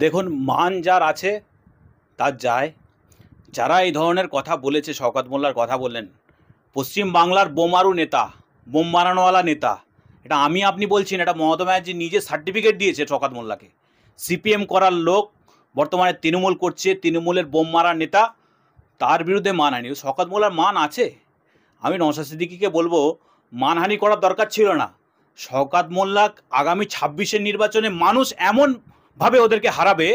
দেখুন, মান যার আছে তার যায়। যারা এই ধরনের কথা বলেছে, শওকত মোল্লার কথা বললেন, পশ্চিম বাংলার বোমারু নেতা, বোম বানানোওয়ালা নেতা, এটা আমি আপনি বলছি না, এটা মমতা ব্যানার্জি নিজে সার্টিফিকেট দিয়েছে শওকত মোল্লাকে। সিপিএম করার লোক, বর্তমানে তৃণমূল করছে, তৃণমূলের বোম মারা নেতা, তার বিরুদ্ধে মানহানি। শওকত মোল্লার মান আছে। আমি নওশাদ সিদ্দিকীকে বলবো, মানহানি করার দরকার ছিল না। শওকত মোল্লা আগামী ২৬-এর নির্বাচনে মানুষ এমনভাবে ওদেরকে হারাবে,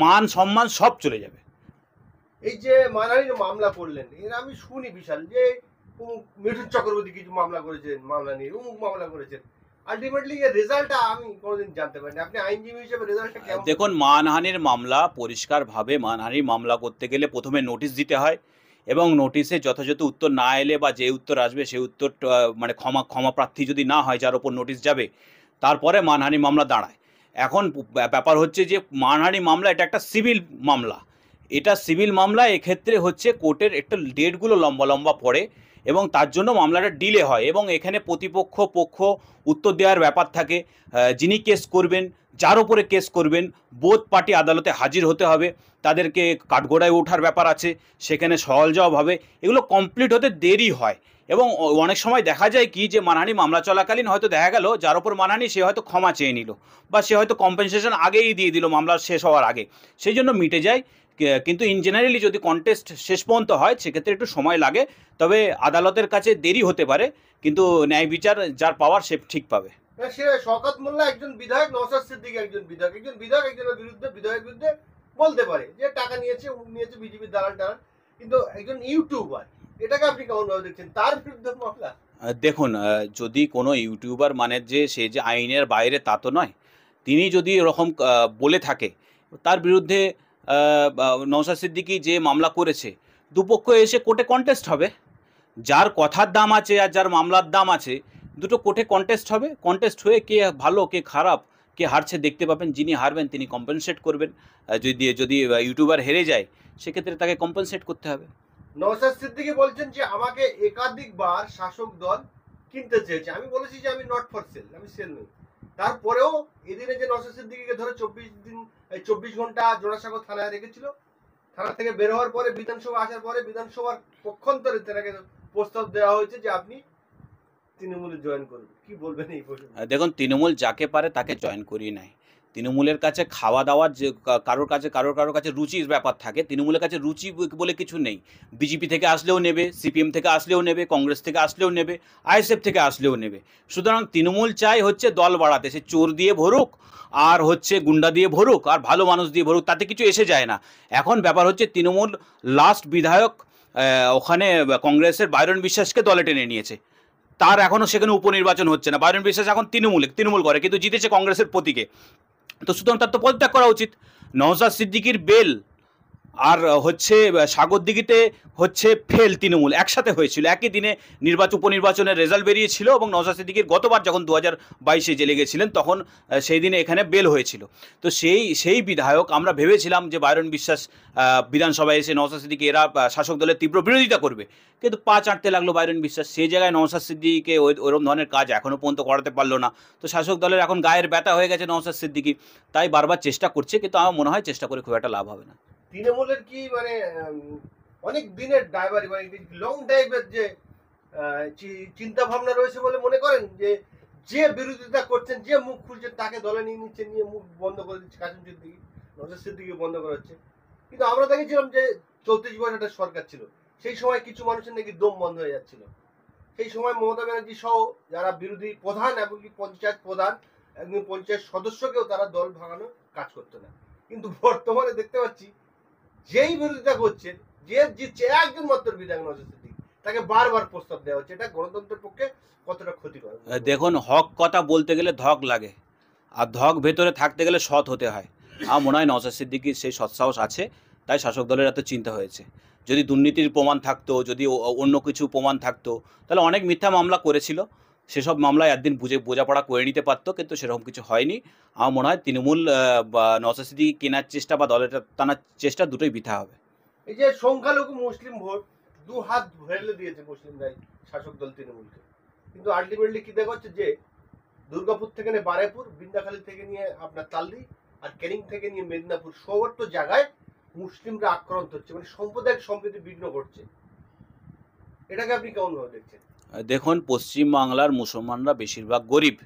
মান সম্মান সব চলে যাবে। এই যে মানহানির মামলা করলেন, এর আমি শুনি বিশাল যে মিঠুন চক্রবর্তী কিছু মামলা করেছেন, মামলা নিয়ে অমুক মামলা করেছেন। আলটিমেটলি এর রেজাল্টটা আমি কোনোদিন জানতে পারিনি। আপনি আইনজীবী হিসেবে রেজাল্টটা কেমন? দেখুন, মানহানির মামলা পরিষ্কারভাবে, মানহানির মামলা করতে গেলে প্রথমে নোটিশ দিতে হয়, এবং নোটিশে যথাযথ উত্তর না এলে বা যে উত্তর আসবে সেই উত্তর মানে ক্ষমা প্রার্থী যদি না হয়, যার ওপর নোটিশ যাবে, তারপরে মানহানি মামলা দাঁড়ায়। এখন ব্যাপার হচ্ছে যে মানহানি মামলা এটা একটা সিভিল মামলা। এটা সিভিল মামলা, এক্ষেত্রে হচ্ছে কোর্টের একটা ডেটগুলো লম্বা লম্বা পড়ে, এবং তার জন্য মামলাটা ডিলে হয়, এবং এখানে প্রতিপক্ষ পক্ষ উত্তর দেওয়ার ব্যাপার থাকে। যিনি কেস করবেন, যার উপরে কেস করবেন, বোথ পার্টি আদালতে হাজির হতে হবে, তাদেরকে কাঠগড়ায় ওঠার ব্যাপার আছে, সেখানে সওয়াল জবাব হবে, এগুলো কমপ্লিট হতে দেরি হয়। এবং অনেক সময় দেখা যায় কি, যে মানহানি মামলা চলাকালীন হয়তো দেখা গেল যার ওপর মানহানি সে হয়তো ক্ষমা চেয়ে নিল, বা সে হয়তো কম্পেনসেশন আগেই দিয়ে দিল মামলা শেষ হওয়ার আগে, সেই জন্য মিটে যায়। কিন্তু ইন জেনারেলি যদি কন্টেস্ট শেষ পর্যন্ত হয়, সেক্ষেত্রে একটু সময় লাগে। তবে আদালতের কাছে দেরি হতে পারে, কিন্তু ন্যায় বিচার যার পাওয়ার সে ঠিক পাবে। সে শওকত মোল্লা একজন বিধায়ক, নওশাদ সিদ্দিকী একজন বিধায়ক, একজনের বিরুদ্ধে, বিধায়কের বিরুদ্ধে বলতে পারে যে টাকা নিয়েছে, নিয়েছে বিজেপির দালাল টালাল। কিন্তু একজন ইউটিউবার, এটাকে আপনি কেমন ভাবে দেখছেন? তার বিরুদ্ধে মামলা? দেখুন, যদি কোনো ইউটিউবার মানে যে সে যে আইনের বাইরে তা তো নয়। তিনি যদি এরকম বলে থাকে, তার বিরুদ্ধে নওশাদ সিদ্দিকী যে মামলা করেছে, দুপক্ষ এসে কোর্টে কন্টেস্ট হবে। যার কথার দাম আছে আর যার মামলার দাম আছে, দুটো কোর্টে কন্টেস্ট হবে। কন্টেস্ট হয়ে কে ভালো কে খারাপ, কে হারছে দেখতে পাবেন। যিনি হারবেন তিনি কম্পেনসেট করবেন। যদি যদি ইউটিউবার হেরে যায়, সেক্ষেত্রে তাকে কম্পেনসেট করতে হবে। নওশাদ সিদ্দিকী বলছেন যে আমাকে একাধিকবার শাসক দল কিনতে চেয়েছে। আমি বলেছি যে আমি নট ফর সেল, আমি সেল নই। তারপরেও এদিনে যে নওশাদ সিদ্দিকীকে ধরে 24 ঘন্টা জোড়াসাঁকো থানায় রেখেছিল, থানা থেকে বের হওয়ার পরে, বিধানসভা আসার পরে, বিধানসভার পক্ষান্তরে তাকে প্রস্তাব দেওয়া হয়েছে যে আপনি তৃণমূলে জয়েন করবেন। কি বলবেন এই প্রসঙ্গে? দেখুন, তৃণমূল যাকে পারে তাকে জয়েন করিয়ে নেয়। তৃণমূলের কাছে খাওয়া দাওয়ার যে কারোর কাছে রুচির ব্যাপার থাকে, তৃণমূলের কাছে রুচি বলে কিছু নেই। বিজেপি থেকে আসলেও নেবে, সিপিএম থেকে আসলেও নেবে, কংগ্রেস থেকে আসলেও নেবে, আইএসএফ থেকে আসলেও নেবে। সুতরাং তৃণমূল চাই হচ্ছে দল বাড়াতে, সে চোর দিয়ে ভরুক, আর হচ্ছে গুন্ডা দিয়ে ভরুক, আর ভালো মানুষ দিয়ে ভরুক, তাতে কিছু এসে যায় না। এখন ব্যাপার হচ্ছে তৃণমূল লাস্ট বিধায়ক ওখানে কংগ্রেসের বাইরন বিশ্বাসকে দলে টেনে নিয়েছে। তার এখনও সেখানে উপনির্বাচন হচ্ছে না। বাইরন বিশ্বাস এখন তৃণমূল করে, কিন্তু জিতেছে কংগ্রেসের প্রতীকে। তো সুতরাং তার তো পদত্যাগ করা উচিত। নওশাদ সিদ্দিকীর বেল আর হচ্ছে সাগরদিঘিতে হচ্ছে ফেল, তৃণমূল একসাথে হয়েছিল একই দিনে। উপনির্বাচনের রেজাল্ট বেরিয়েছিল, এবং নওশাদ সিদ্দিকীর গতবার যখন 2022-এ জেলে গেছিলেন, তখন সেই দিনে এখানে বেল হয়েছিল। তো সেই বিধায়ক আমরা ভেবেছিলাম যে বাইরন বিশ্বাস বিধানসভায় এসে নওশাদ সিদ্দিকী এরা শাসক দলের তীব্র বিরোধিতা করবে, কিন্তু পা চাটতে লাগলো বাইরন বিশ্বাস। সেই জায়গায় নওশাদ সিদ্দিকীকে ওইরকম ধরনের কাজ এখনও পর্যন্ত করাতে পারলো না। তো শাসক দলের এখন গায়ের ব্যথা হয়ে গেছে নওশাদ সিদ্দিকী, তাই বারবার চেষ্টা করছে, কিন্তু আমার মনে হয় চেষ্টা করে খুব একটা লাভ হবে না। তৃণমূলের কি মানে অনেক দিনের ড্রাইভারি, মানে লং ড্রাইভের যে চিন্তা ভাবনা রয়েছে বলে মনে করেন? যে যে বিরোধিতা করছেন, যে মুখ খুলছেন, তাকে দলে নিয়ে নিচ্ছে, নিয়ে মুখ বন্ধ করে দিচ্ছে। কাসিম সিদ্দিকী, নওশাদ সিদ্দিকী বন্ধ করা হচ্ছে। কিন্তু আমরা দেখেছিলাম যে 34 বছর একটা সরকার ছিল, সেই সময় কিছু মানুষের নাকি দম বন্ধ হয়ে যাচ্ছিল। সেই সময় মমতা ব্যানার্জি সহ যারা বিরোধী প্রধান, এমনকি পঞ্চায়েত প্রধান, একজন পঞ্চায়েত সদস্যকেও তারা দল ভাঙানোর কাজ করতো না। কিন্তু বর্তমানে দেখতে পাচ্ছি যেই বিরোধিতা করছেন, যে জিতছে একজন মাত্র বিধায়ক নওশাদ সিদ্দিকী, তাকে বারবার প্রস্তাব দেওয়া হচ্ছে। এটা গণতন্ত্রের পক্ষে কতটা ক্ষতিকর? দেখুন, হক কথা বলতে গেলে ধক লাগে, আর ধক ভেতরে থাকতে গেলে সৎ হতে হয়। আমার মনে হয় নওশাদ সিদ্দিকীর সেই সৎসাহস আছে, তাই শাসক দলের এত চিন্তা হয়েছে। যদি দুর্নীতির প্রমাণ থাকতো, যদি অন্য কিছু প্রমাণ থাকতো, তাহলে অনেক মিথ্যা মামলা করেছিল, সেসব মামলায় একদিন বোঝাপড়া করে নিতে পারতো, কিন্তু সেরকম কিছু হয়নি। আমার মনে হয় তৃণমূল বা নওশাদ সিদ্দিকী কেনার চেষ্টা বা দলের টানার চেষ্টা দুটোই বৃথা হবে। এই যে সংখ্যালঘু মুসলিম ভোট দু হাত ভেলে দিয়েছে মুসলিমরাই শাসক দল তৃণমূলকে, কিন্তু আলটিমেটলি কি দেখা হচ্ছে যে দুর্গাপুর থেকে নিয়ে বারেপুর, বিন্দাখালী থেকে নিয়ে আপনার তালদি, আর ক্যানিং থেকে নিয়ে মেদিনীপুর সর্বত্র জায়গায় মুসলিমরা আক্রান্ত হচ্ছে, মানে সাম্প্রদায়িক সম্প্রীতি বিঘ্ন করছে। এটাকে আপনি কেমন ভাবে দেখছেন? দেখুন, পশ্চিমবাংলার মুসলমানরা বেশিরভাগ গরিব।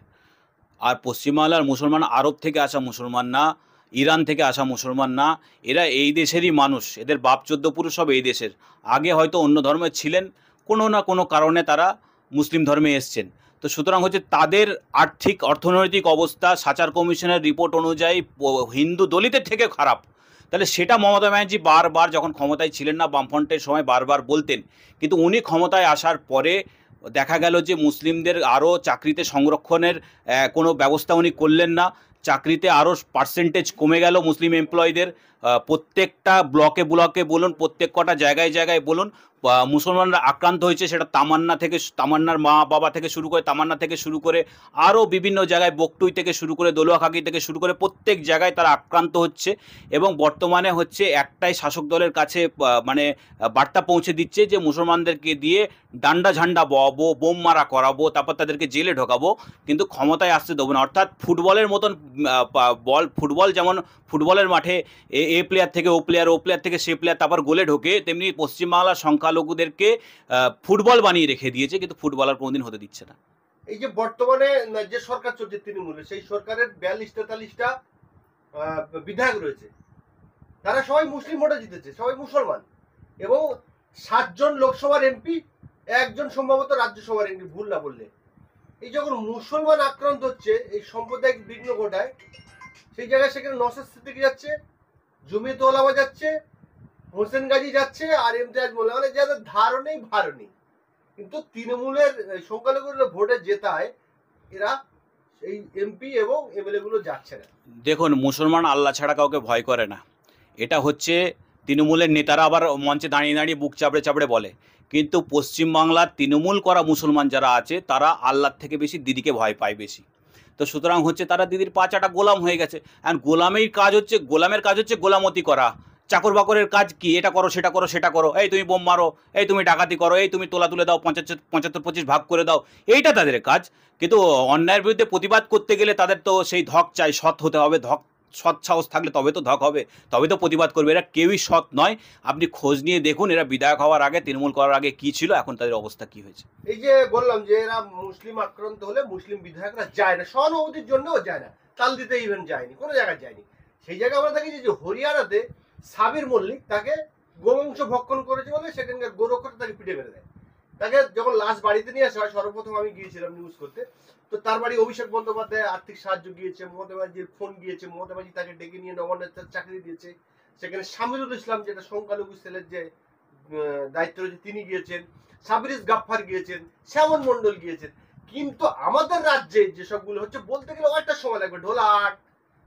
আর পশ্চিমবাংলার মুসলমান আরব থেকে আসা মুসলমান না, ইরান থেকে আসা মুসলমান না, এরা এই দেশেরই মানুষ। এদের বাপ চোদ্দ পুরুষ সব এই দেশের। আগে হয়তো অন্য ধর্মের ছিলেন, কোনো না কোনো কারণে তারা মুসলিম ধর্মে এসছেন। তো সুতরাং হচ্ছে তাদের আর্থিক অর্থনৈতিক অবস্থা সাচার কমিশনের রিপোর্ট অনুযায়ী হিন্দু দলিতের থেকে খারাপ। তাহলে সেটা মমতা ব্যানার্জি বারবার যখন ক্ষমতায় ছিলেন না, বামফ্রন্টের সময় বারবার বলতেন। কিন্তু উনি ক্ষমতায় আসার পরে দেখা গেল যে মুসলিমদের আরও চাকরিতে সংরক্ষণের কোনো ব্যবস্থা উনি করলেন না। চাকরিতে আরও পার্সেন্টেজ কমে গেল মুসলিম এমপ্লয়ীদের। প্রত্যেকটা ব্লকে ব্লকে বলুন, প্রত্যেক কটা জায়গায় জায়গায় বলুন, মুসলমানরা আক্রান্ত হয়েছে। সেটা তামান্নার মা বাবা থেকে শুরু করে, তামান্না থেকে শুরু করে আরও বিভিন্ন জায়গায়, বকটুই থেকে শুরু করে, দলুয়াখাকি থেকে শুরু করে প্রত্যেক জায়গায় তারা আক্রান্ত হচ্ছে। এবং বর্তমানে হচ্ছে একটাই শাসক দলের কাছে মানে বার্তা পৌঁছে দিচ্ছে যে মুসলমানদেরকে দিয়ে ডান্ডা ঝান্ডা বওয়াবো, বোম মারা করাবো, তারপর তাদেরকে জেলে ঢোকাবো, কিন্তু ক্ষমতায় আসতে দেবো না। অর্থাৎ ফুটবলের মতন ফুটবল যেমন ফুটবলের মাঠে এ প্লেয়ার থেকে ও প্লেয়ার, ও প্লেয়ার থেকে সে প্লেয়ার, তারপর গোলে ঢোকে, তেমনি পশ্চিমবাংলার সংখ্যালঘুদেরকে ফুটবল বানিয়ে রেখে দিয়েছে, কিন্তু ফুটবলার কোনোদিন হতে দিচ্ছে না। এই যে বর্তমানে যে সরকার চলছে তৃণমূলের, সেই সরকারের 42-43টা বিধায়ক রয়েছে, তারা সবাই মুসলিম ভোটে জিতেছে, সবাই মুসলমান। এবং 7 জন লোকসভার এমপি, 1 জন সম্ভবত রাজ্যসভার এমপি, ভুল না বললে। এই যখন মুসলমান আক্রান্ত হচ্ছে, এই সাম্প্রদায়িক বিঘ্ন ঘটায়, সেই জায়গায় সেখানে নওশাদ সিদ্দিকী যাচ্ছে, জমিয়ত ওলামা যাচ্ছে, হোসেন গাজী যাচ্ছে, আর ইমতিয়াজ মোল্লা, মানে যাদের ধারও নেই ভারও নেই। কিন্তু তৃণমূলের সংখ্যালঘুরা ভোটে জেতায়, এরা এই এমপি এবং এমএলএ গুলো যাচ্ছে না। দেখুন, মুসলমান আল্লাহ ছাড়া কাউকে ভয় করে না। এটা হচ্ছে তৃণমূলের নেতারা আবার মঞ্চে দাঁড়িয়ে দাঁড়িয়ে বুক চাপড়ে চাপড়ে বলে, কিন্তু পশ্চিমবাংলার তৃণমূল করা মুসলমান যারা আছে তারা আল্লাহর থেকে বেশি দিদিকে ভয় পায় বেশি। তো সুতরাং হচ্ছে তারা দিদির পাঁচাটা গোলাম হয়ে গেছে। অ্যান্ড গোলামের কাজ হচ্ছে গোলামতি করা। চাকর বাকরের কাজ কি? এটা করো, সেটা করো, সেটা করো, এই তুমি বোম মারো, এই তুমি ডাকাতি করো, এই তুমি তোলা তুলে দাও, 75-25 ভাগ করে দাও, এইটা তাদের কাজ। কিন্তু অন্যায়ের বিরুদ্ধে প্রতিবাদ করতে গেলে তাদের তো সেই ধক চাই, সৎ হতে হবে। সৎ সাহস থাকলে তবে তো ধক হবে, তবে তো প্রতিবাদ করবে। এরা কেউই সৎ নয়। আপনি খোঁজ নিয়ে দেখুন, এরা বিধায়ক হওয়ার আগে, তৃণমূল করার আগে কি ছিল, এখন তাদের অবস্থা কি হয়েছে। এই যে বললাম যে এরা মুসলিম আক্রান্ত হলে মুসলিম বিধায়করা যায় না, সহানুভূতির জন্যও যায় না, তাল দিতে ইভেন যায়নি, কোনো জায়গায় যায়নি। সেই জায়গায় আমরা দেখি যে হরিয়ানাতে সাবির মল্লিক, তাকে গোমাংস ভক্ষণ করেছে বলে সেখানকার গোরক্ষকরা তাকে পিটে মেরে দেয়। তাকে যখন লাশ বাড়িতে নিয়ে আসা হয়, সর্বপ্রথম আমি গিয়েছিলাম নিউজ করতে, তো তার বাড়ি অভিষেক বন্দ্যোপাধ্যায় আর্থিক সাহায্য গিয়েছে, মমতা ব্যানার্জির ফোন গিয়েছে, মমতা ব্যানার্জি তাকে ডেকে নিয়ে নবান্নের চাকরি দিয়েছে। সেখানে সামিরুল ইসলাম, যেটা সংখ্যালঘু সেলের যে দায়িত্ব রয়েছে, তিনি গিয়েছেন, সাবিরিস গাফফার গিয়েছেন, শ্যামন মন্ডল গিয়েছেন। কিন্তু আমাদের রাজ্যে যেসবগুলো হচ্ছে, বলতে গেলে অনেকটা সময় লাগবে। ঢোলাট,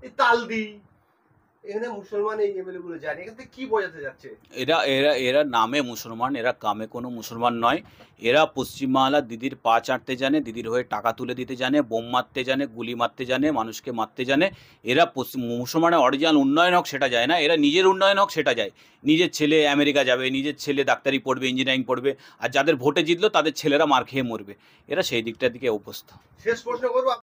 এই তালদি, এখানে মুসলমান এই এমএলএ গুলো যায় না। এখান থেকে কি বোঝাতে যাচ্ছে? এরা এরা এরা নামে মুসলমান, এরা কামে কোনো মুসলমান নয়। এরা পশ্চিমবাংলার দিদির পা চাটতে জানে, দিদির হয়ে টাকা তুলে দিতে জানে, বোম মারতে জানে, গুলি মারতে জানে, মানুষকে মারতে জানে। এরা মুসলমানের অরিজিনাল উন্নয়ন হোক সেটা যায় না, এরা নিজের উন্নয়ন হোক সেটা যায়। নিজের ছেলে আমেরিকা যাবে, নিজের ছেলে ডাক্তারি পড়বে, ইঞ্জিনিয়ারিং পড়বে, আর যাদের ভোটে জিতলো তাদের ছেলেরা মার খেয়ে মরবে। এরা সেই দিকটার দিকে অভ্যস্ত। শেষ প্রশ্ন করবো।